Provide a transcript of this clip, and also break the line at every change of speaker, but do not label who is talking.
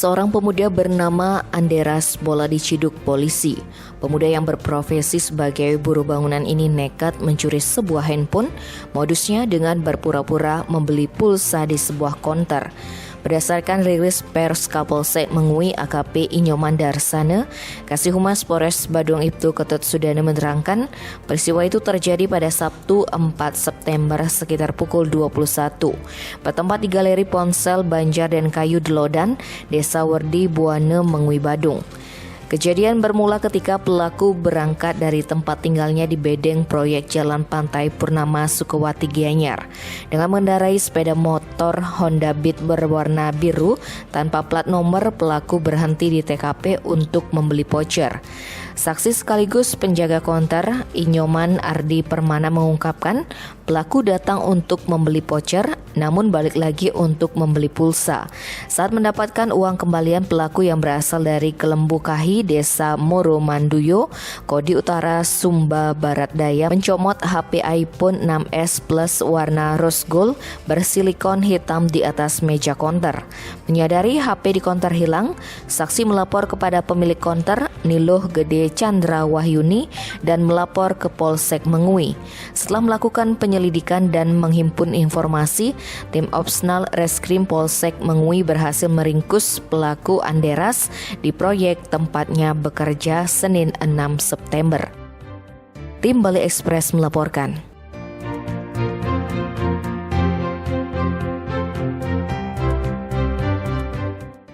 Seorang pemuda bernama Anderas Bola diciduk polisi. Pemuda yang berprofesi sebagai buruh bangunan ini nekat mencuri sebuah handphone, modusnya dengan berpura-pura membeli pulsa di sebuah konter. Berdasarkan rilis pers Kapolsek Mengui AKP Inyoman Darsana, Kasih Humas Polres Badung Ibtu Ketut Sudana menerangkan peristiwa itu terjadi pada Sabtu 4 September sekitar pukul 21 bertempat di Galeri Ponsel Banjar dan Kayu Delodan, Desa Werdi Buane Mengui Badung. Kejadian bermula ketika pelaku berangkat dari tempat tinggalnya di bedeng proyek Jalan Pantai Purnama Sukawati Gianyar dengan mengendarai sepeda motor Honda Beat berwarna biru tanpa plat nomor. Pelaku berhenti di TKP untuk membeli voucher. Saksi sekaligus penjaga konter Inyoman Ardi Permana mengungkapkan pelaku datang untuk membeli voucher namun balik lagi untuk membeli pulsa. Saat mendapatkan uang kembalian, pelaku yang berasal dari Kelembu Kahi, Desa Moro Manduyo, Kodi Utara, Sumba Barat Daya mencomot HP iPhone 6s Plus warna rose gold bersilikon hitam di atas meja konter. Menyadari HP di konter hilang, saksi melapor kepada pemilik konter Niluh Gede Chandra Wahyuni dan melapor ke Polsek Mengui. Setelah melakukan penyelidikan dan menghimpun informasi, tim Opsnal Reskrim Polsek Mengui berhasil meringkus pelaku Anderas di proyek tempatnya bekerja Senin 6 September. Tim Bali Express melaporkan.